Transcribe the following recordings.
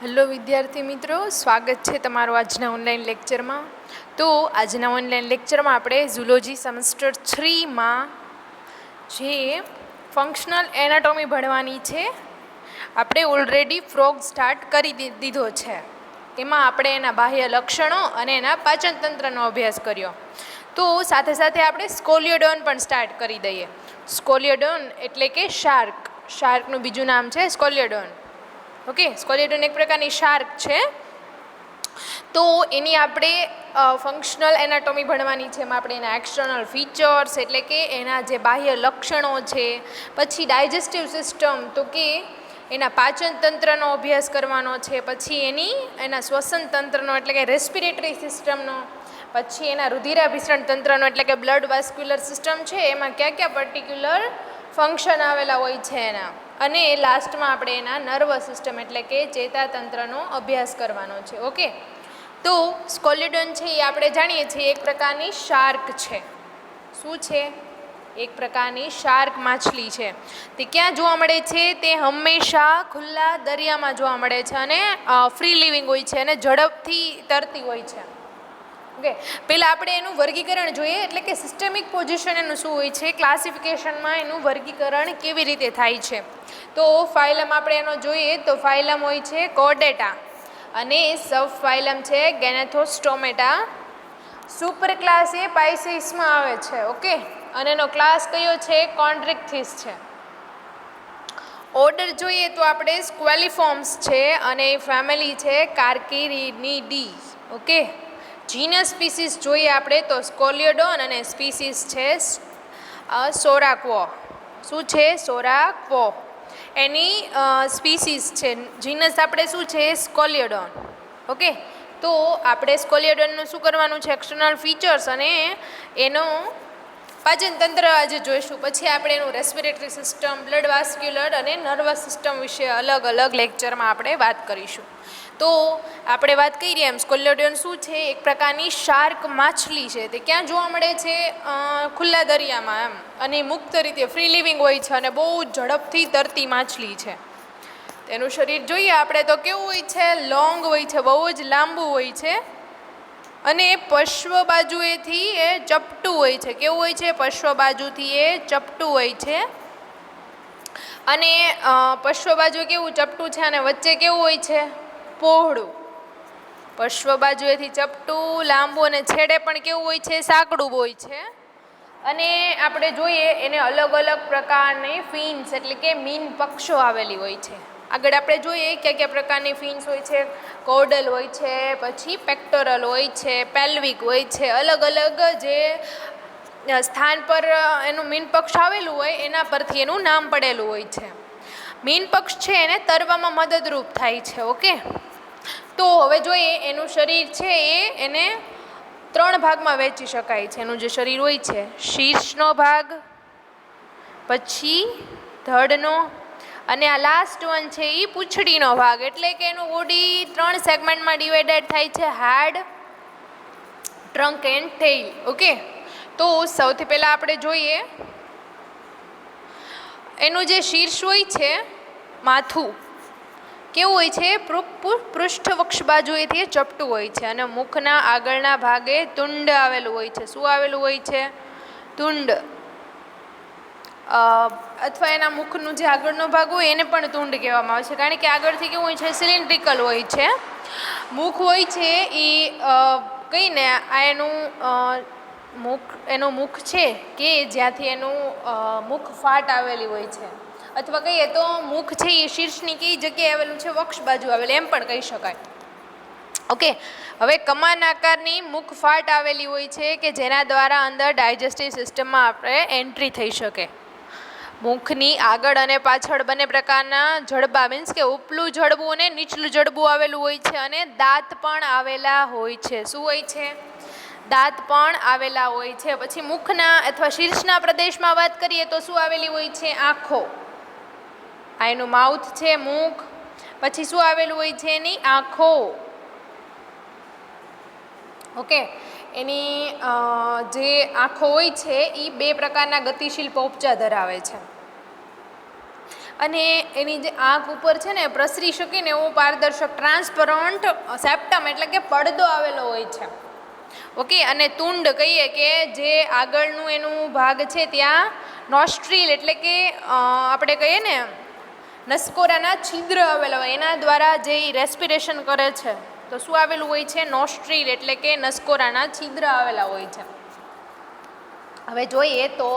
Hello વિદ્યાર્થી મિત્રો, સ્વાગત છે તમારું આજના ઓનલાઈન લેક્ચરમાં. તો આજના ઓનલાઈન લેક્ચરમાં આપણે ઝૂલોજી સેમેસ્ટર 3માં જે ફંક્શનલ એનાટોમી ભણવાની છે. આપણે ઓલરેડી ફ્રોગ સ્ટાર્ટ કરી દીધો છે. એમાં આપણે એના બાહ્ય લક્ષણો અને એના પાચનતંત્રનો અભ્યાસ કર્યો. તો સાથે સાથે આપણે સ્કોલિયોડોન પણ સ્ટાર્ટ કરી દઈએ. સ્કોલિયોડોન એટલે કે શાર્ક. શાર્કનું બીજું નામ છે સ્કોલિયોડોન. ઓકે, સ્કોલિયોડોન એક પ્રકારની શાર્ક છે. તો એની આપણે ફંક્શનલ એનાટોમી ભણવાની છે. એમાં આપણે એના એક્સટર્નલ ફીચર્સ એટલે કે એના જે બાહ્ય લક્ષણો છે, પછી ડાયજેસ્ટિવ સિસ્ટમ તો કે એના પાચન તંત્રનો અભ્યાસ કરવાનો છે, પછી એના શ્વસન તંત્રનો એટલે કે રેસ્પિરેટરી સિસ્ટમનો, પછી એના રુધિરાભિસરણ તંત્રનો એટલે કે બ્લડ વાસ્ક્યુલર સિસ્ટમ છે, એમાં કયા કયા પર્ટિક્યુલર ફંક્શન આવેલા હોય છે એના, અને લાસ્ટમાં આપણે એના નર્વસ સિસ્ટમ એટલે કે ચેતાતંત્રનો અભ્યાસ કરવાનો છે. ઓકે, તો સ્કોલિયોડોન છે એ આપણે જાણીએ છીએ એક પ્રકારની શાર્ક છે. શું છે? એક પ્રકારની શાર્ક માછલી છે. તે ક્યાં જોવા મળે છે? તે હંમેશા ખુલ્લા દરિયામાં જોવા મળે છે અને ફ્રી લિવિંગ હોય છે અને ઝડપથી તરતી હોય છે. ઓકે, પહેલાં આપણે એનું વર્ગીકરણ જોઈએ, એટલે કે સિસ્ટેમિક પોઝિશન એનું શું હોય છે, ક્લાસિફિકેશનમાં એનું વર્ગીકરણ કેવી રીતે થાય છે. તો ફાઇલમ આપણે એનો જોઈએ તો ફાઇલમ હોય છે કોર્ડેટા અને સબ ફાઇલમ છે ગેનેથોસ્ટોમેટા. સુપર ક્લાસ એ પાઇસિસમાં આવે છે. ઓકે, અને એનો ક્લાસ કયો છે? કોન્ડ્રિક્થિસ છે. ઓર્ડર જોઈએ તો આપણે સ્ક્વેલિફોર્મ્સ છે અને ફેમિલી છે કાર્કિરીનીડી. ઓકે, જીનસ સ્પીસીસ જોઈએ આપણે તો સ્કોલિયોડોન અને સ્પીસીસ છે સોરાક્વો. શું છે? સોરાક્વો એની સ્પીસીસ છે. જીનસ આપણે શું છે? સ્કોલિયોડોન. ઓકે, તો આપણે સ્કોલિયોડોનનું શું કરવાનું છે? એક્સટર્નલ ફીચર્સ અને એનો પાચન તંત્ર આજે જોઈશું. પછી આપણે એનું રેસ્પિરેટરી સિસ્ટમ, બ્લડ વાસ્ક્યુલર અને નર્વસ સિસ્ટમ વિશે અલગ અલગ લેક્ચરમાં આપણે વાત કરીશું. તો આપણે વાત કરીએ એમ સ્કોલિયોડોન શું છે? એક પ્રકારની શાર્ક માછલી છે. તે ક્યાં જોવા મળે છે? ખુલ્લા દરિયામાં એમ, અને મુક્ત રીતે ફ્રી લિવિંગ હોય છે અને બહુ ઝડપથી તરતી માછલી છે. તેનું શરીર જોઈએ આપણે તો કેવું હોય છે? લોંગ હોય છે, બહુ જ લાંબુ હોય છે અને પશ્વ બાજુએથી એ ચપટું હોય છે. કેવું હોય છે? પશ્વ બાજુથી એ ચપટું હોય છે અને પશ્વ બાજુ કેવું ચપટું છે અને વચ્ચે કેવું હોય છે? પહોળું. પશ્વ બાજુએથી ચપટું, લાંબુ અને છેડે પણ કેવું હોય છે? સાંકડું હોય છે. અને આપણે જોઈએ એને અલગ અલગ પ્રકારની ફિન્સ એટલે કે મીન પક્ષો આવેલી હોય છે. આગળ આપણે જોઈએ કયા કયા પ્રકારની ફિન્સ હોય છે. કોર્ડલ હોય છે, પછી પેક્ટોરલ હોય છે, પેલ્વિક હોય છે. અલગ અલગ જે સ્થાન પર એનું મીનપક્ષ આવેલું હોય એના પરથી એનું નામ પડેલું હોય છે. મીનપક્ષ છે એને તરવામાં મદદરૂપ થાય છે. ઓકે, તો હવે જોઈએ એનું શરીર છે એને 3 ભાગમાં વહેંચી શકાય છે. એનું જે શરીર હોય છે, શીર્ષનો ભાગ, પછી ધડનો અને આ લાસ્ટ વન છે એ પૂંછડીનો ભાગ. એટલે કે એનું બોડી 3 સેગમેન્ટમાં ડિવાઇડેડ થાય છે: હેડ, ટ્રંક એન્ડ ટેઇલ. ઓકે, તો સૌથી પહેલાં આપણે જોઈએ એનું જે શીર્ષ હોય છે, માથું કેવું હોય છે? પૃષ્ઠવક્ષ બાજુએથી ચપટું હોય છે અને મુખના આગળના ભાગે તુંડ આવેલું હોય છે. શું આવેલું હોય છે? તુંડ. અથવા એના મુખનું જે આગળનો ભાગ હોય એને પણ તુંડ કહેવામાં આવે છે, કારણ કે આગળથી કેવું હોય છે? સિલિન્ડ્રિકલ હોય છે. મુખ હોય છે એ કહીને આ એનું મુખ છે કે જ્યાંથી એનું મુખ ફાટ આવેલી હોય છે, અથવા કહીએ તો મુખ છે એ શીર્ષની કઈ જગ્યાએ આવેલું છે? વક્ષ બાજુ આવેલું એમ પણ કહી શકાય. ઓકે, હવે કમાન આકારની મુખ ફાટ આવેલી હોય છે કે જેના દ્વારા અંદર ડાયજેસ્ટિવ સિસ્ટમમાં આપણે એન્ટ્રી થઈ શકે. મુખની આગળ અને પાછળ બંને પ્રકારના જડબા, મીન્સ કે ઉપલું જડબું અને નીચલું જડબું આવેલું હોય છે અને દાંત પણ આવેલા હોય છે. શું હોય છે? દાંત પણ આવેલા હોય છે. પછી મુખના અથવા શીર્ષના પ્રદેશમાં વાત કરીએ તો શું આવેલી હોય છે? આંખો. આ એનું માઉથ છે, મુખ. પછી શું આવેલું હોય છે? એની આંખો. ઓકે, એની જે આંખો હોય છે એ 2 પ્રકારના ગતિશીલ પોપચા ધરાવે છે. અને એની જે આંખ ઉપર છે ને પ્રસરી શકે ને એવો પારદર્શક ટ્રાન્સપરન્ટ સેપ્ટમ એટલે કે પડદો આવેલો હોય છે. ઓકે, અને તુંડ કહીએ કે જે આગળનું એનું ભાગ છે ત્યાં નોસ્ટ્રીલ એટલે કે આપણે કહીએ ને નસકોરાના છિદ્ર આવેલા હોય, એના દ્વારા જે રેસ્પિરેશન કરે છે તો શું આવેલું હોય છે? નોસ્ટ્રીલ એટલે કે નસકોરાના છિદ્ર આવેલા હોય છે. હવે જોઈએ તો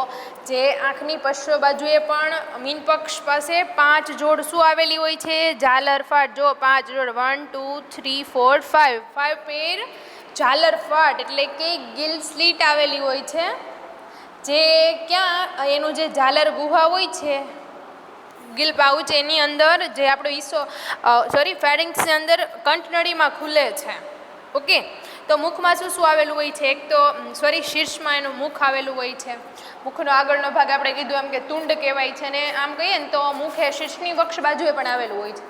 જે આંખની પશ્ચ બાજુએ પણ મીનપક્ષ પાસે 5 જોડ શું આવેલી હોય છે? ઝાલરફાટ. જો 5 જોડ 1 2 3 4 5 5 પેર ઝાલરફાટ એટલે કે ગિલ સ્લીટ આવેલી હોય છે, જે ક્યાં એનું જે ઝાલર ગુહા હોય છે ગિલ પાઉચ એની અંદર જે આપણો ફેરિંગ્સની અંદર કંઠનળીમાં ખુલે છે. ઓકે, તો મુખમાં શું શું આવેલું હોય છે? એક તો શીર્ષમાં એનું મુખ આવેલું હોય છે. મુખનો આગળનો ભાગ આપણે કીધું એમ કે તુંડ કહેવાય છે, અને આમ કહીએ ને તો મુખ એ શીર્ષની વક્ષ બાજુએ પણ આવેલું હોય છે.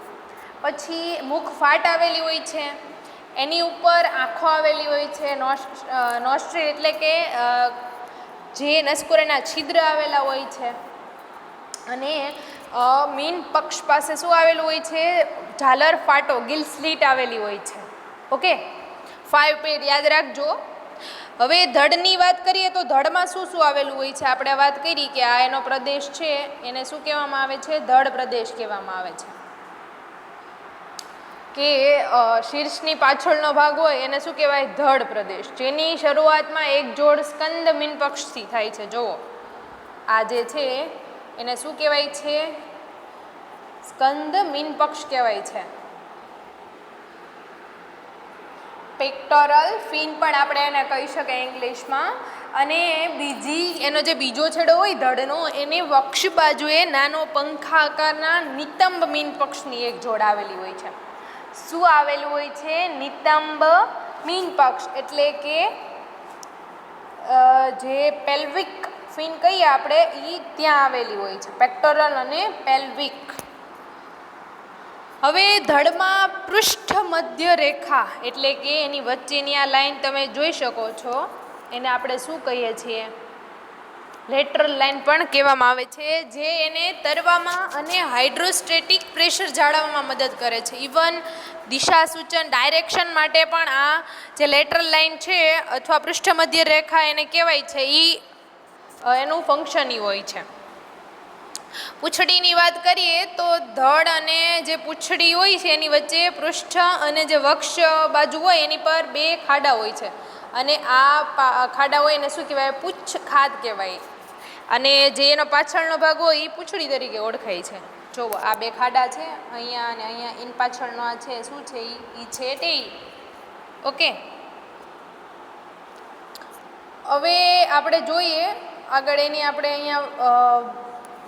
પછી મુખ ફાટ આવેલી હોય છે, એની ઉપર આંખો આવેલી હોય છે. નોસ્ટ્રીલ એટલે કે જે નસકોરાના છિદ્ર આવેલા હોય છે. અને મીન પક્ષ પાસે શું આવેલું હોય છે? ઝાલર ફાટો ગિલ સ્લીટ આવેલી હોય છે. ઓકે, 5 પેર યાદ રાખજો. હવે ધડની વાત કરીએ તો ધડમાં શું શું આવેલું હોય છે? આપણે વાત કરી કે આ એનો પ્રદેશ છે, એને શું કહેવામાં આવે છે? ધડ પ્રદેશ કહેવામાં આવે છે. કે શીર્ષની પાછળનો ભાગ હોય એને શું કહેવાય? ધડ પ્રદેશ, જેની શરૂઆતમાં એક જોડ સ્કંદ મીનપક્ષથી થાય છે. જુઓ, આ જે છે એને શું કહેવાય છે? સ્કંદ મીનપક્ષ કહેવાય છે. પેક્ટોરલ ફિન પણ આપણે એને કહી શકીએ ઇંગ્લિશમાં. અને એનો જે બીજો છેડો હોય ધડનો, એને વક્ષ બાજુએ નાનો પંખા આકારના નિતંબ મીનપક્ષની એક જોડ આવેલી હોય છે. શું આવેલું હોય છે? નિતંબ મીનપક્ષ એટલે કે જે પેલ્વિક ફિન કહીએ આપણે એ ત્યાં આવેલી હોય છે, પેક્ટોરલ અને પેલ્વિક. હવે ધડમાં પૃષ્ઠ મધ્ય રેખા એટલે કે એની વચ્ચેની આ લાઈન તમે જોઈ શકો છો, એને આપણે શું કહીએ છીએ? લેટરલ લાઈન પણ કહેવામાં આવે છે, જે એને તરવામાં અને હાઇડ્રોસ્ટેટિક પ્રેશર જાળવવામાં મદદ કરે છે. ઇવન દિશા સૂચન ડાયરેક્શન માટે પણ આ જે લેટરલ લાઈન છે અથવા પૃષ્ઠ મધ્ય રેખા એને કહેવાય છે, એનું ફંક્શન હોય છે. પૂંછડીની વાત કરીએ તો ધડ અને જે પૂંછડી હોય છે એની વચ્ચે પૃષ્ઠ અને જે વક્ષ બાજુ હોય એની પર 2 ખાડા હોય છે, અને આ ખાડા હોય એને શું કહેવાય? પૂચ્છ ખાદ કહેવાય. અને જે એનો પાછળનો ભાગ હોય એ પૂંછડી તરીકે ઓળખાય છે. જુઓ, આ 2 ખાડા છે અહીંયા અને અહીંયા, એની પાછળનો આ છે શું છે? એ છે ટેઇલ. ઓકે, હવે આપણે જોઈએ આગળ એની આપણે અહીંયા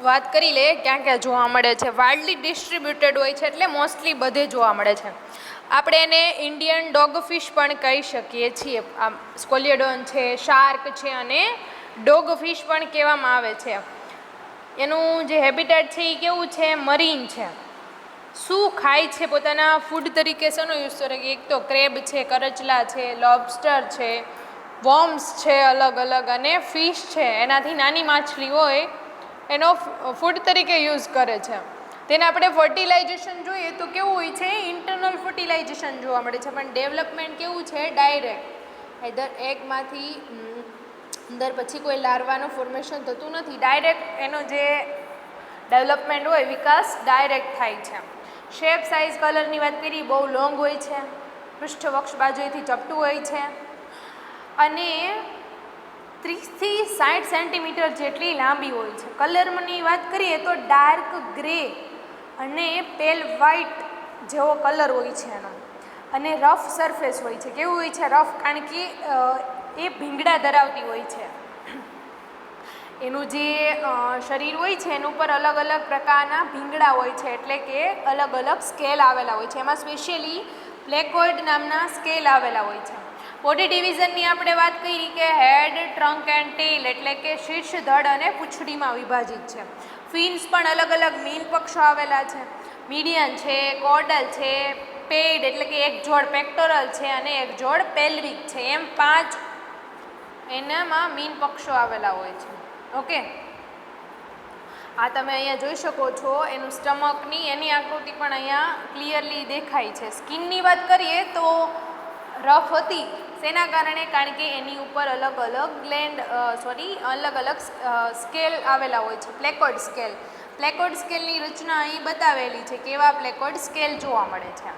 વાત કરી લે ક્યાં ક્યાં જોવા મળે છે. વાઇલ્ડલી ડિસ્ટ્રીબ્યુટેડ હોય છે એટલે મોસ્ટલી બધે જોવા મળે છે. આપણે એને ઇન્ડિયન ડોગફિશ પણ કહી શકીએ છીએ. આમ સ્કોલિયોડોન છે, શાર્ક છે અને ડોગફિશ પણ કહેવામાં આવે છે. એનું જે હેબિટેટ છે એ કેવું છે? મરીન છે. શું ખાય છે પોતાના ફૂડ તરીકે? શેનો યુઝ કરે? એક તો ક્રેબ છે, કરચલા છે, લોબસ્ટર છે, વોર્મ્સ છે અલગ અલગ, અને ફિશ છે, એનાથી નાની માછલી હોય એનો ફૂડ તરીકે યુઝ કરે છે. તેને આપણે ફર્ટિલાઇઝેશન જોઈએ તો કેવું હોય છે? ઇન્ટરનલ ફર્ટિલાઇઝેશન જોવા મળે છે, પણ ડેવલપમેન્ટ કેવું છે? ડાયરેક્ટ. આઈધર એગમાંથી અંદર પછી કોઈ લાર્વાનું ફોર્મેશન થતું નથી, ડાયરેક્ટ એનો જે ડેવલપમેન્ટ હોય વિકાસ ડાયરેક્ટ થાય છે. શેપ, સાઇઝ, કલરની વાત કરીએ, બહુ લોંગ હોય છે, પૃષ્ઠ વક્ષ બાજુએથી ચપટું હોય છે, અને 30 થી 60 સેન્ટીમીટર જેટલી લાંબી હોય છે. કલરની વાત કરીએ તો ડાર્ક ગ્રે અને પેલ વ્હાઇટ જેવો કલર હોય છે એનો, અને રફ સરફેસ હોય છે. કેવું હોય છે? રફ, કારણ કે એ ભીંગડા ધરાવતી હોય છે. એનું જે શરીર હોય છે એનું ઉપર અલગ અલગ પ્રકારના ભીંગડા હોય છે, એટલે કે અલગ અલગ સ્કેલ આવેલા હોય છે. એમાં સ્પેશિયલી પ્લેકોઇડ નામના સ્કેલ આવેલા હોય છે. બોડી ડિવિઝનની આપણે વાત કરી કે હેડ, ટ્રંક એન્ડ ટેલ એટલે કે શીર્ષ, ધડ અને પૂંછડીમાં વિભાજિત છે. ફિન્સ પણ અલગ અલગ મીન પક્ષો આવેલા છે. મીડિયન છે, કોર્ડલ છે, પેડ એટલે કે એક જોડ પેક્ટોરલ છે અને એક જોડ પેલ્વિક છે, એમ 5 એનામાં મીન પક્ષો આવેલા હોય છે. ઓકે, આ તમે અહીંયા જોઈ શકો છો એનું સ્ટમકની એની આકૃતિ પણ અહીંયા ક્લિયરલી દેખાય છે. સ્કિનની વાત કરીએ તો રફ હતી શેના કારણે? કારણ કે એની ઉપર અલગ અલગ સ્કેલ આવેલા હોય છે, પ્લેકોઇડ સ્કેલ. પ્લેકોઇડ સ્કેલની રચના અહીં બતાવેલી છે. કેવા પ્લેકોઇડ સ્કેલ જોવા મળે છે?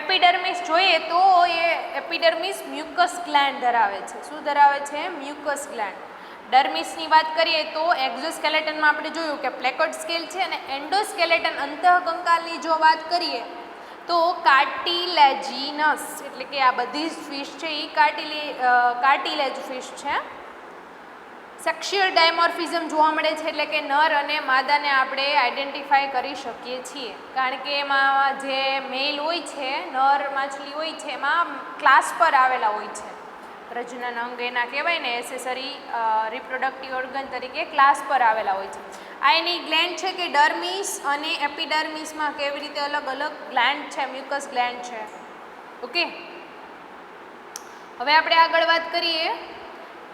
એપિડર્મિસ જોઈએ તો એ એપિડર્મિસ મ્યુકસ ગ્લેન્ડ ધરાવે છે. શું ધરાવે છે? Mucus gland. ડર્મિસની વાત કરીએ તો એક્ઝોસ્કેલેટનમાં આપણે જોયું કે પ્લેકોઇડ સ્કેલ છે, અને એન્ડોસ્કેલેટન અંતઃકંકાલની જો વાત કરીએ તો કાર્ટિલેજિનસ, એટલે કે આ બધી જ ફિશ છે એ કાર્ટિલેજ ફિશ છે. સેક્સ્યુઅલ ડાયમોર્ફિઝમ જોવા મળે છે, એટલે કે નર અને માદાને આપણે આઈડેન્ટિફાઈ કરી શકીએ છીએ. કારણ કે એમાં જે મેલ હોય છે, નર માછલી હોય છે, એમાં ક્લાસ પર આવેલા હોય છે. પ્રજનન અંગ એના કહેવાય ને, એસેસરી રિપ્રોડક્ટિવ ઓર્ગન તરીકે ક્લાસ પર આવેલા હોય છે. આ એની ગ્લેન્ડ છે કે ડર્મિસ અને એપિડર્મિસમાં કેવી રીતે અલગ અલગ ગ્લેન્ડ છે, મ્યુકસ ગ્લેન્ડ છે. ઓકે, હવે આપણે આગળ વાત કરીએ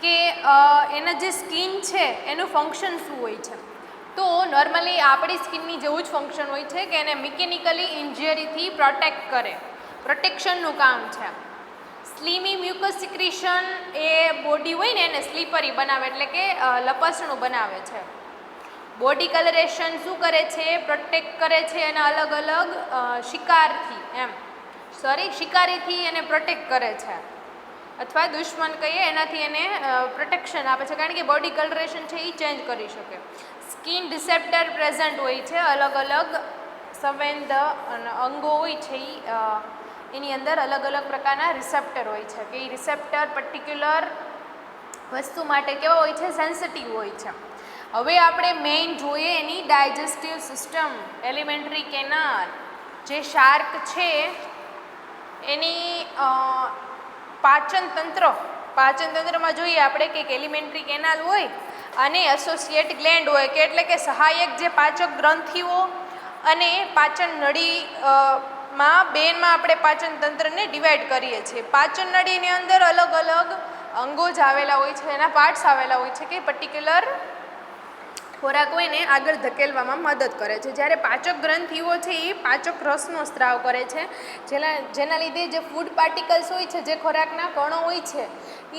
કે એના જે સ્કિન છે એનું ફંક્શન શું હોય છે. તો નોર્મલી આપણી સ્કિનની જેવું જ ફંક્શન હોય છે કે એને મિકેનિકલી ઇન્જરીથી પ્રોટેક્ટ કરે, પ્રોટેક્શનનું કામ છે. સ્લીમી મ્યુકસ સિક્રેશન એ બોડી હોય ને એને સ્લીપરી બનાવે, એટલે કે લપસણું બનાવે છે. બોડી કલરેશન શું કરે છે? પ્રોટેક્ટ કરે છે એના અલગ અલગ શિકારીથી એને પ્રોટેક્ટ કરે છે, અથવા દુશ્મન કહીએ એનાથી એને પ્રોટેક્શન આપે છે, કારણ કે બોડી કલરેશન છે એ ચેન્જ કરી શકે. સ્કિન રિસેપ્ટર પ્રેઝન્ટ હોય છે, અલગ અલગ સંવેદ અંગો હોય છે એની અંદર અલગ અલગ પ્રકારના રિસેપ્ટર હોય છે, કે એ રિસેપ્ટર પર્ટિક્યુલર વસ્તુ માટે કેવા હોય છે? સેન્સિટિવ હોય છે. હવે આપણે મેઇન જોઈએ એની ડાયજેસ્ટિવ સિસ્ટમ, એલિમેન્ટરી કેનાલ. જે શાર્ક છે એની પાચનતંત્રમાં જોઈએ આપણે કે એલિમેન્ટરી કેનાલ હોય અને એસોસિએટ ગ્લેન્ડ હોય, કે એટલે કે સહાયક જે પાચક ગ્રંથિઓ અને પાચન નળી બેમાં આપણે પાચન તંત્રને ડિવાઈડ કરીએ છીએ. પાચન નળીની અંદર અલગ અલગ અંગો જ આવેલા હોય છે, એના પાર્ટ્સ આવેલા હોય છે કે પર્ટિક્યુલર ખોરાક હોય ને આગળ ધકેલવામાં મદદ કરે છે. જ્યારે પાચક ગ્રંથિઓ છે એ પાચક રસનો સ્ત્રાવ કરે છે, જેના લીધે જે ફૂડ પાર્ટિકલ્સ હોય છે, જે ખોરાકના કણો હોય છે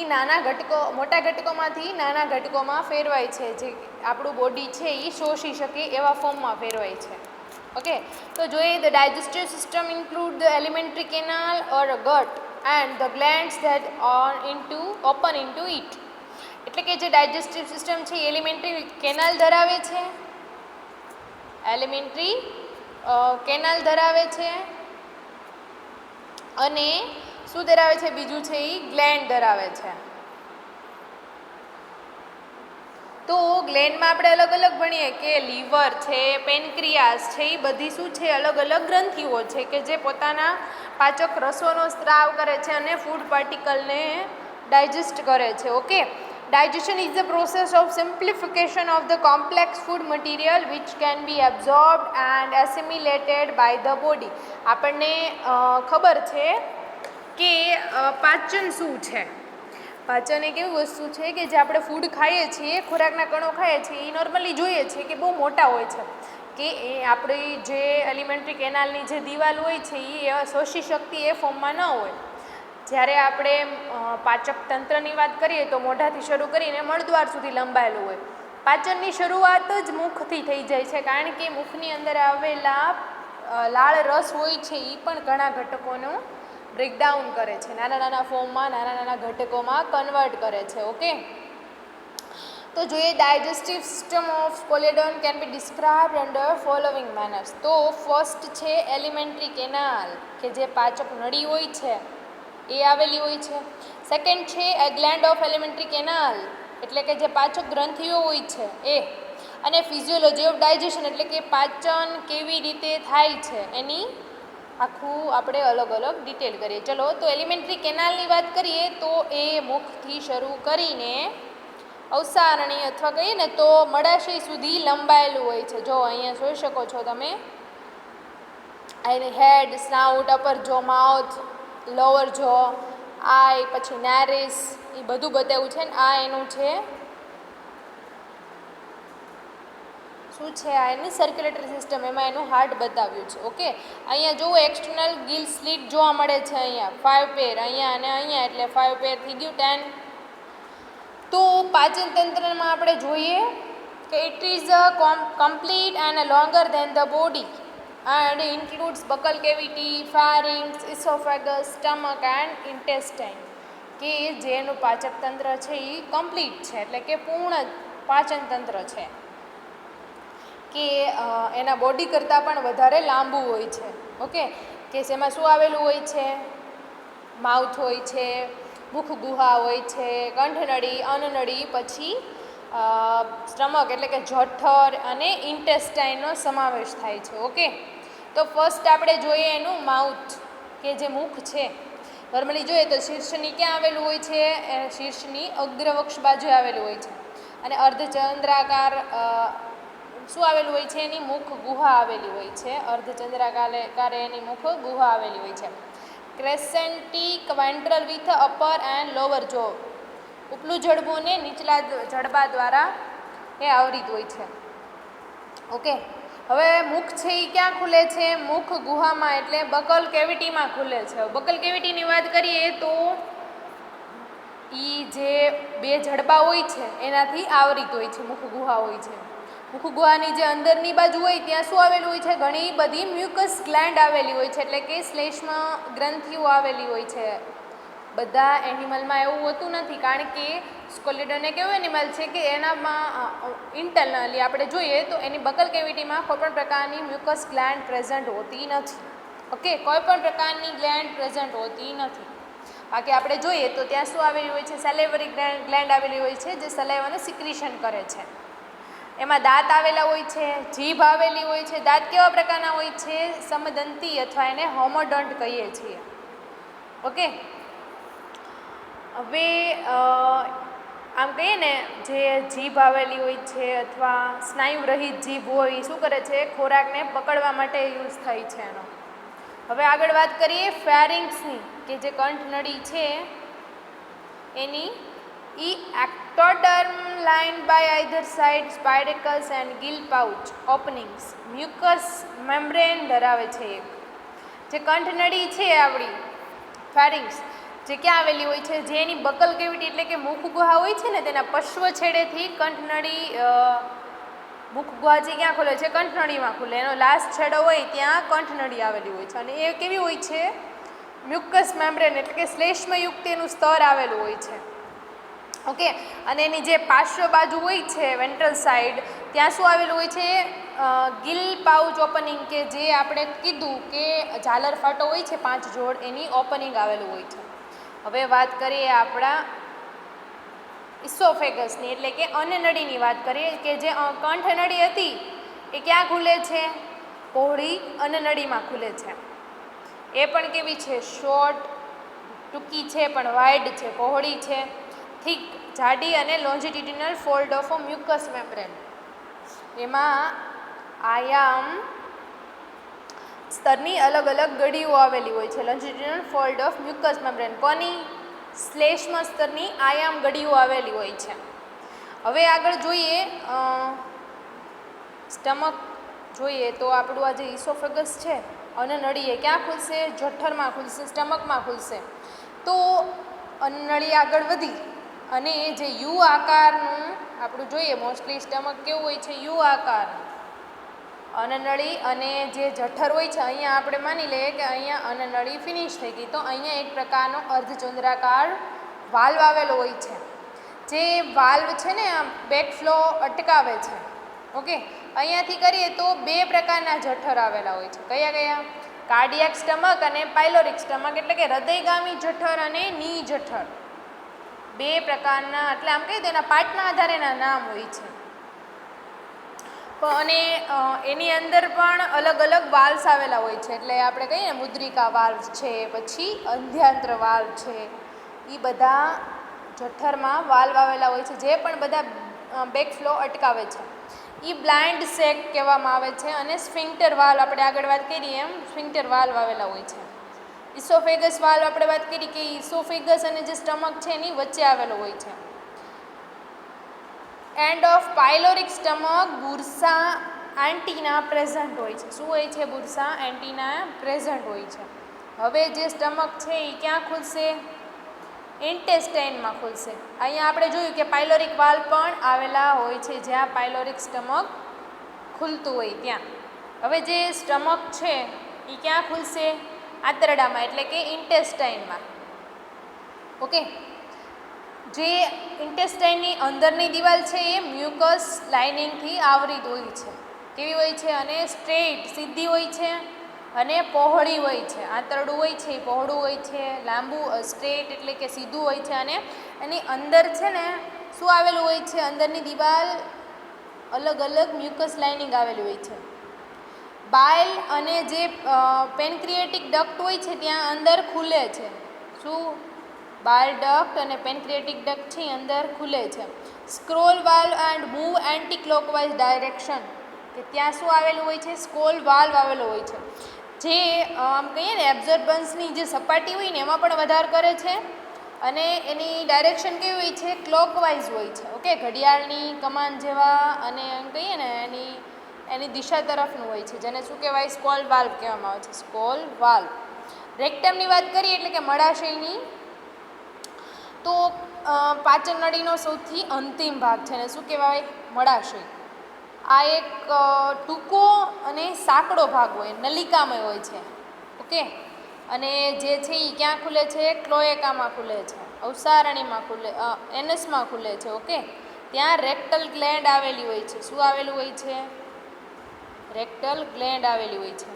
એ મોટા ઘટકોમાંથી નાના ઘટકોમાં ફેરવાય છે, જે આપણું બોડી છે એ શોષી શકે એવા ફોર્મમાં ફેરવાય છે. ઓકે, તો જોઈએ the digestive system include the alimentary canal or gut and the glands that open into it. એટલે કે જે ડાયજેસ્ટિવ સિસ્ટમ છે એ એલિમેન્ટરી કેનાલ ધરાવે છે, અને શું ધરાવે છે? બીજું છે એ ગ્લેન્ડ ધરાવે છે. તો ગ્લેન્ડમાં આપણે અલગ અલગ ભણીએ કે લીવર છે, પેનક્રિયાસ છે, એ બધી શું છે? અલગ અલગ ગ્રંથિઓ છે કે જે પોતાના પાચક રસોનો સ્ત્રાવ કરે છે અને ફૂડ પાર્ટિકલને ડાયજેસ્ટ કરે છે. Okay, digestion is the process of simplification of the complex food material which can be absorbed and assimilated by the body. આપણને ખબર છે કે પાચન શું છે. પાચન એક એવી વસ્તુ છે કે જે આપણે ફૂડ ખાઈએ છીએ, ખોરાકના કણો ખાઈએ છીએ, એ નોર્મલી જોઈએ છીએ કે બહુ મોટા હોય છે, કે એ આપણી જે એલિમેન્ટરી કેનાલની જે દિવાલ હોય છે એ શોષી શકતી એ ફોર્મમાં ન હોય. જ્યારે આપણે પાચક તંત્રની વાત કરીએ તો મોઢાથી શરૂ કરીને મળદ્વાર સુધી લંબાયેલું હોય. પાચનની શરૂઆત જ મુખથી થઈ જાય છે, કારણ કે મુખની અંદર આવેલા લાળ રસ હોય છે એ પણ ઘણા ઘટકોનું બ્રેકડાઉન કરે છે, નાના નાના ફોર્મમાં નાના નાના ઘટકોમાં કન્વર્ટ કરે છે. ઓકે, તો જોઈએ digestive system of Scoliodon can be described under following manners. તો ફર્સ્ટ છે એલિમેન્ટરી કેનાલ, કે જે પાચક નળી હોય છે એ આવેલી હોય છે. સેકન્ડ છે એ ગ્લેન્ડ ઓફ એલિમેન્ટરી કેનાલ, એટલે કે જે પાચક ગ્રંથિઓ હોય છે એ. અને ફિઝિયોલોજી ઓફ ડાયજેશન, એટલે કે પાચન કેવી રીતે થાય છે એની આખું આપણે અલગ અલગ ડિટેલ કરીએ. ચલો, તો એલિમેન્ટરી કેનાલની વાત કરીએ તો એ મુખથી શરૂ કરીને અવસારણી અથવા કહીએ ને તો મળાશય સુધી લંબાયેલું હોય છે. જો અહીંયા જોઈ શકો છો તમે, હેડ, સ્નાઉટ, અપર જો, માઉથ, લોઅર જો, આઈ, પછી નેરિસ, એ બધું બતાવ્યું છે ને આ એનું છે શું છે આ એની સર્ક્યુલેટરી સિસ્ટમ, એમાં એનું હાર્ટ બતાવ્યું છે. ઓકે, અહીંયા જુઓ એક્સટર્નલ ગિલ સ્લિટ જોવા મળે છે, અહીંયા 5 પેર, અહીંયા અને અહીંયા, એટલે 5 પેર થઈ ગયું 10. તો પાચન તંત્રમાં આપણે જોઈએ કે it is complete and longer than the body and includes buccal cavity, pharynx, oesophagus, stomach and intestine. કે જેનું પાચક તંત્ર છે એ કમ્પ્લીટ છે, એટલે કે પૂર્ણ પાચન તંત્ર છે, કે એના બોડી કરતાં પણ વધારે લાંબુ હોય છે. ઓકે, કે જેમાં શું આવેલું હોય છે? માઉથ હોય છે, મુખ ગુહા હોય છે, કંઠનળી, અન્નનળી, પછી સ્ટમક એટલે કે જઠર અને ઇન્ટેસ્ટાઇનનો સમાવેશ થાય છે. ઓકે, તો ફર્સ્ટ આપણે જોઈએ એનું માઉથ, કે જે મુખ છે. નોર્મલી જોઈએ તો શીર્ષની ક્યાં આવેલું હોય છે? શીર્ષની અગ્રવક્ષ બાજુએ આવેલું હોય છે, અને અર્ધચંદ્રાકાર શું આવેલું હોય છે? એની મુખ ગુહા આવેલી હોય છે. અર્ધચંદ્રાકારે એની મુખ ગુહા આવેલી હોય છે. Crescentic ventral with upper and lower jaw, ઉપલું જડબું ને નીચલા જડબા દ્વારા એ આવરિત હોય છે. ઓકે, હવે મુખ છે એ ક્યાં ખુલે છે? મુખ ગુહામાં, એટલે બકલ કેવિટીમાં ખુલે છે. બકલ કેવિટીની વાત કરીએ તો એ જે બે જડબા હોય છે એનાથી આવરિત હોય છે, મુખ ગુહા હોય છે. મુખ ગુહાની જે અંદરની બાજુ હોય ત્યાં શું આવેલું હોય છે? ઘણી બધી મ્યુકસ ગ્લેન્ડ આવેલી હોય છે, એટલે કે શ્લેષ્મ ગ્રંથિઓ આવેલી હોય છે. બધા એનિમલમાં એવું હોતું નથી, કારણ કે સ્કોલિડન એક એવું એનિમલ છે કે એનામાં ઇન્ટરનલી આપણે જોઈએ તો એની બકલ કેવિટીમાં કોઈપણ પ્રકારની મ્યુકસ ગ્લેન્ડ પ્રેઝન્ટ હોતી નથી. ઓકે, કોઈપણ પ્રકારની ગ્લેન્ડ પ્રેઝન્ટ હોતી નથી. બાકી આપણે જોઈએ તો ત્યાં શું આવેલી હોય છે? સેલેવરી ગ્લેન્ડ આવેલી હોય છે, જે સલાઈવાનું સિક્રિશન કરે છે. એમાં દાંત આવેલા હોય છે, જીભ આવેલી હોય છે. દાંત કેવા પ્રકારના હોય છે? સમદંતી, અથવા એને હોમોડન્ટ કહીએ છીએ. ઓકે, હવે આમ કહીએ ને, જે જીભ આવેલી હોય છે અથવા સ્નાયુ રહિત જીભ હોય, શું કરે છે? ખોરાકને પકડવા માટે યુઝ થાય છે એનો. હવે આગળ વાત કરીએ ફેરિંગ્સની, કે જે કંઠનળી છે એની ectoderm line by either side spiracles and gill pouch openings, mucus membrane ધરાવે છે. એક જે કંઠનળી છે આપણી ફેરિંગ્સ, જે ક્યાં આવેલી હોય છે? જે એની બકલ કેવિટી એટલે કે મુખ ગુહા હોય છે ને, તેના પશ્વ છેડેથી કંઠનળી, મુખ ગુહા જે ક્યાં ખુલે છે? કંઠનળીમાં ખુલે. એનો લાસ્ટ છેડો હોય ત્યાં કંઠનળી આવેલી હોય છે, અને એ કેવી હોય છે? મ્યુકસ મેમ્બ્રેન એટલે કે શ્લેષ્મયુક્ત એનું સ્તર આવેલું હોય છે. ઓકે, અને એની જે પાર્શ્વ બાજુ હોય છે વેન્ટ્રલ સાઈડ, ત્યાં શું આવેલું હોય છે? ગિલ પાઉચ ઓપનિંગ, કે જે આપણે કીધું કે ઝાલર ફાટો હોય છે 5 જોડ, એની ઓપનિંગ આવેલું હોય છે. હવે વાત કરીએ આપણા ઇસોફેગસની, એટલે કે અન્નનળીની વાત કરીએ, કે જે કંઠનળી હતી એ ક્યાં ખુલે છે? પહોળી અન્નનળીમાં ખુલે છે. એ પણ કેવી છે? શોર્ટ, ટૂંકી છે પણ વાઇડ છે, પહોળી છે, થીક, જાડી અને લોન્જિટ્યુડિનલ ફોલ્ડ ઓફ મ્યુકસ મેમ્બ્રેન. એમાં આયામ સ્તરની અલગ અલગ ગળીઓ આવેલી હોય છે. લોન્જિટ્યુડિનલ ફોલ્ડ ઓફ મ્યુકસ મેમ્બ્રેન, કોની? શ્લેષ્મ સ્તરની આયામ ગળીઓ આવેલી હોય છે. હવે આગળ જોઈએ સ્ટમક જોઈએ તો આપણું આ જે ઇસોફેગસ છે, અન્નનળી એ ક્યાં ખુલશે? જઠરમાં ખુલશે, સ્ટમકમાં ખુલશે. તો અન્નનળી આગળ વધી અને જે યુ આકારનું આપણું જોઈએ, મોસ્ટલી સ્ટમક કેવું હોય છે? યુ આકાર. અન્નનળી અને જે જઠર હોય છે, અહીંયા આપણે માની લઈએ કે અહીંયા અન્નનળી ફિનિશ થઈ ગઈ, તો અહીંયા એક પ્રકારનો અર્ધચંદ્રાકાર વાલ્વ આવેલો હોય છે. જે વાલ્વ છે ને આ બેકફ્લો અટકાવે છે. ઓકે, અહીંયાથી કરીએ તો 2 પ્રકારના જઠર આવેલા હોય છે. કયા કયા? કાર્ડિયાક સ્ટમક અને પાયલોરિક સ્ટમક, એટલે કે હૃદયગામી જઠર અને ની જઠર. 2 પ્રકારના, એટલે આમ કહી દો એના પાર્ટના આધારે એના નામ હોય છે. અને એની અંદર પણ અલગ અલગ વાલ્વ્સ આવેલા હોય છે. એટલે આપણે કહીએ ને મુદ્રિકા વાલ્વ છે, પછી અંધ્યાંત્ર વાલ્વ છે, એ બધા જઠરમાં વાલ્વ આવેલા હોય છે, જે પણ બધા બેકફ્લો અટકાવે છે. એ બ્લાઇન્ડ સેક કહેવામાં આવે છે. અને સ્ફિન્ક્ટર વાલ્વ, આપણે આગળ વાત કરીએ એમ સ્ફિન્ક્ટર વાલ્વ આવેલા હોય છે. ઇસોફેગસ વાલ્વ આપણે વાત કરી કે ઇસોફેગસ અને જે સ્ટમક છે એની વચ્ચે આવેલો હોય છે. End of pyloric stomach bursa entiana present હોય છે. શું હોય છે? બુર્સા એન્ટીના પ્રેઝન્ટ હોય છે. હવે જે સ્ટમક છે એ ક્યાં ખુલશે? ઇન્ટેસ્ટાઇનમાં ખુલશે. અહીંયા આપણે જોયું કે પાયલોરિક વાલ પણ આવેલા હોય છે જ્યાં પાયલોરિક સ્ટમક ખુલતું હોય ત્યાં. હવે જે સ્ટમક છે એ ક્યાં ખુલશે? આંતરડામાં એટલે કે ઇન્ટેસ્ટાઇનમાં. ઓકે, જે ઇન્ટેસ્ટાઇનની અંદરની દિવાલ છે એ મ્યુકસ લાઇનિંગથી આવરિત હોય છે. કેવી હોય છે? અને સ્ટ્રેટ સીધી હોય છે અને પહોળી હોય છે. આંતરડું હોય છે એ પહોળું હોય છે, લાંબુ સ્ટ્રેટ એટલે કે સીધું હોય છે. અને એની અંદર છે ને શું આવેલું હોય છે? અંદરની દિવાલ અલગ અલગ મ્યુકસ લાઇનિંગ આવેલી હોય છે. બાઇલ અને જે પેનક્રિએટિક ડક્ટ હોય છે ત્યાં અંદર ખુલે છે. શું? બાઇલ ડક્ટ અને પેનક્રિએટિક ડક્ટ છે અંદર ખુલે છે. Scroll valve and move anti clockwise direction, કે ત્યાં શું આવેલું હોય છે? સ્ક્રોલ વાલ્વ આવેલો હોય છે જે આમ કહીએ ને એબ્ઝોર્બન્સની જે સપાટી હોય ને એમાં પણ વધારો કરે છે અને એની ડાયરેક્શન કેવી હોય છે? ક્લોકવાઇઝ હોય છે. ઓકે, ઘડિયાળની કમાન જેવા, અને એમ કહીએ ને એની દિશા તરફનું હોય છે, જેને શું કહેવાય? સ્ક્રોલ વાલ્વ કહેવામાં આવે છે. Scroll valve. રેક્ટમની વાત કરીએ એટલે કે મળાશયની, તો પાચન નળીનો સૌથી અંતિમ ભાગ છે ને શું કહેવાય? મળાશય. આ એક ટૂંકો અને સાંકડો ભાગ હોય, નલિકામય હોય છે. ઓકે, અને જે છે એ ક્યાં ખુલે છે? ક્લોએકામાં ખુલે છે, અવસારણીમાં ખુલે, એનસમાં ખુલે છે. ઓકે, ત્યાં રેક્ટલ ગ્લેન્ડ આવેલી હોય છે. શું આવેલું હોય છે? રેક્ટલ ગ્લેન્ડ આવેલી હોય છે.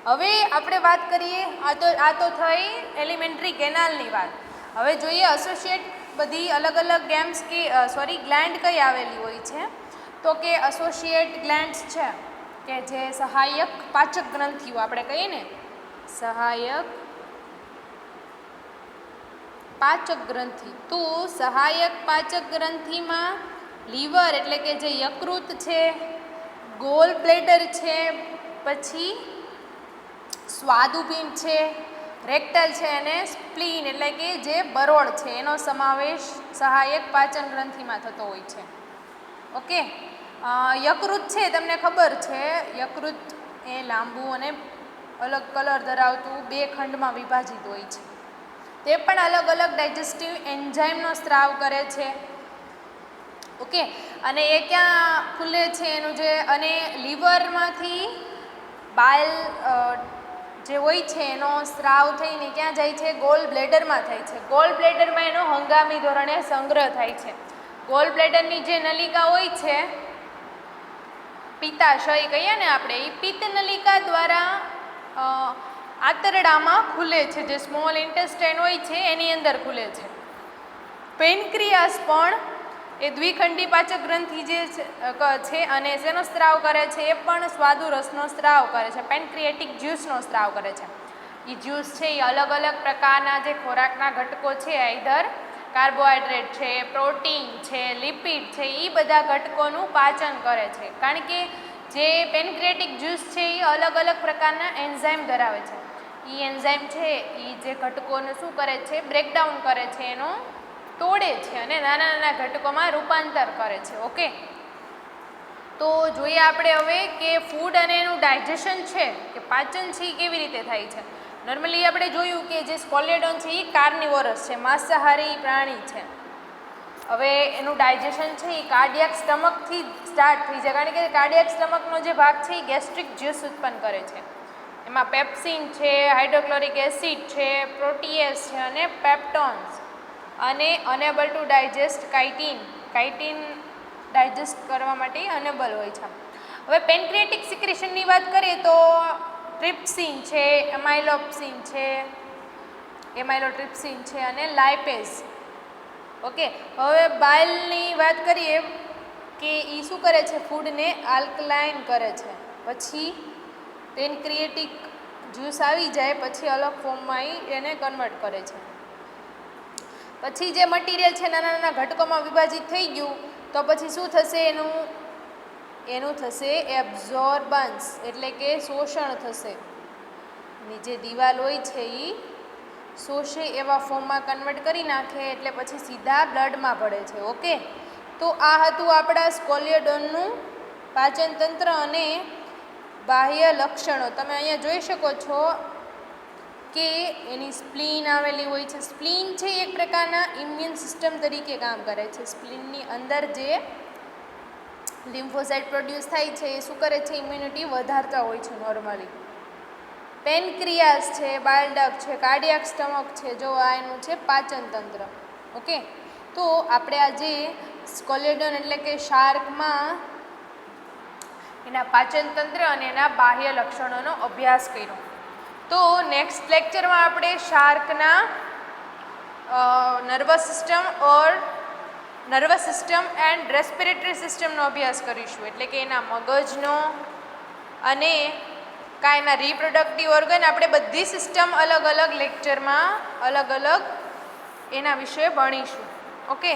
હવે આપણે વાત કરીએ, આ તો થઈ એલિમેન્ટરી કેનાલની વાત. હવે જોઈએ એસોસિએટ બધી અલગ અલગ ગ્લેન્ડ કઈ આવેલી હોય છે? તો કે એસોસિએટ ગ્લેન્ડ્સ છે કે જે સહાયક પાચક ગ્રંથિઓ આપણે કહીએ ને, સહાયક પાચક ગ્રંથિ. તો સહાયક પાચક ગ્રંથિમાં લીવર એટલે કે જે યકૃત છે, ગોલ બ્લેડર છે, પછી સ્વાદુપિંડ છે, રેક્ટલ છે અને સ્પ્લીન એટલે કે જે બરોળ છે એનો સમાવેશ સહાયક પાચન ગ્રંથિમાં થતો હોય છે. ઓકે, યકૃત છે તમને ખબર છે, યકૃત એ લાંબુ અને અલગ કલર ધરાવતું બે ખંડમાં વિભાજિત હોય છે. તે પણ અલગ અલગ ડાયજેસ્ટિવ એન્ઝાઇમનો સ્ત્રાવ કરે છે. ઓકે, અને એ ક્યાં ખુલે છે એનું જે, અને લીવરમાંથી બાઇલ જે હોય છે એનો સ્ત્રાવ થઈને ક્યાં જાય છે? ગોલ બ્લેડરમાં થાય છે. ગોલ બ્લેડરમાં એનો હંગામી ધોરણે સંગ્રહ થાય છે. ગોલ બ્લેડરની જે નલિકા હોય છે, પિત્તાશય કહીએ ને આપણે, એ પિત્ત નલિકા દ્વારા આંતરડામાં ખુલે છે. જે સ્મોલ ઇન્ટેસ્ટાઇન હોય છે એની અંદર ખુલે છે. પેનક્રિયાસ પણ એ દ્વિખંડી પાચક ગ્રંથિ જે છે અને શેનો સ્ત્રાવ કરે છે? એ પણ સ્વાદુ રસનો સ્ત્રાવ કરે છે. પેનક્રિએટિક જ્યુસનો સ્ત્રાવ કરે છે. એ જ્યુસ છે એ અલગ અલગ પ્રકારના જે ખોરાકના ઘટકો છે, આઈધર કાર્બોહાઈડ્રેટ છે, પ્રોટીન છે, લિપિડ છે, એ બધા ઘટકોનું પાચન કરે છે. કારણ કે જે પેનક્રિએટિક જ્યુસ છે એ અલગ અલગ પ્રકારના એન્ઝાઇમ ધરાવે છે. એ એન્ઝાઇમ છે એ જે ઘટકોને શું કરે છે? બ્રેકડાઉન કરે છે, એનો તોડે છે અને નાના નાના ઘટકોમાં રૂપાંતર કરે છે. ઓકે, તો જોઈએ આપણે હવે કે ફૂડ અને એનું ડાયજેશન છે કે પાચન છે એ કેવી રીતે થાય છે. નોર્મલી આપણે જોયું કે જે સ્કોલિયોડોન છે એ કાર્નિવોરસ છે, માંસાહારી પ્રાણી છે. હવે એનું ડાયજેશન છે એ કાર્ડિયાક સ્ટમકથી સ્ટાર્ટ થઈ જાય, કારણ કે કાર્ડિયાક સ્ટમકનો જે ભાગ છે એ ગેસ્ટ્રિક જ્યુસ ઉત્પન્ન કરે છે. એમાં પેપ્સિન છે, હાઇડ્રોક્લોરિક એસિડ છે, પ્રોટીએસ છે અને પેપ્ટોન્સ, અને enable to digest chitin digest કરવા માટે અનેબલ હોય છે. હવે પેનક્રિએટિક સિક્રેશનની વાત કરીએ તો ટ્રિપ્સિન છે, એમાઇલોટ્રિપ્સિન છે અને લાઇપેઝ. ઓકે, હવે બાઇલની વાત કરીએ કે એ શું કરે છે? ફૂડને આલ્કલાઇન કરે છે. પછી પેનક્રિએટિક જ્યુસ આવી જાય પછી અલગ ફોર્મમાં એને કન્વર્ટ કરે છે. પછી જે મટીરિયલ છે નાના નાના ઘટકોમાં વિભાજિત થઈ ગયું તો પછી શું થશે? એનું થશે એબ્ઝોર્બન્સ એટલે કે શોષણ થશે. ની જે દિવાલ હોય છે એ શોષે એવા ફોર્મમાં કન્વર્ટ કરી નાખે એટલે પછી સીધા બ્લડમાં ભળે છે. ઓકે, તો આ હતું આપણા સ્કોલિયોડોનનું પાચન તંત્ર અને બાહ્ય લક્ષણો. તમે અહીંયા જોઈ શકો છો કે એની સ્પ્લીન આવેલી હોય છે. સ્પ્લીન છે એક પ્રકારના ઇમ્યુન સિસ્ટમ તરીકે કામ કરે છે. સ્પ્લીનની અંદર જે લિમ્ફોસાઇટ પ્રોડ્યુસ થાય છે એ શું કરે છે? ઇમ્યુનિટી વધારતા હોય છે નોર્મલી. પેનક્રિયાસ છે, બાઇલ ડક્ટ છે, કાર્ડિયાક સ્ટમક છે, જો આ એનું છે પાચન તંત્ર. ઓકે, તો આપણે આ જે સ્કોલિયોડોન એટલે કે શાર્કમાં એના પાચન તંત્ર અને એના બાહ્ય લક્ષણોનો અભ્યાસ કર્યો. તો નેક્સ્ટ લેક્ચરમાં આપણે શાર્કના નર્વસ સિસ્ટમ એન્ડ રેસ્પિરેટરી સિસ્ટમનો અભ્યાસ કરીશું. એટલે કે એના મગજનો અને એના રિપ્રોડક્ટિવ ઓર્ગન, આપણે બધી સિસ્ટમ અલગ અલગ લેક્ચરમાં અલગ અલગ એના વિશે ભણીશું. ઓકે.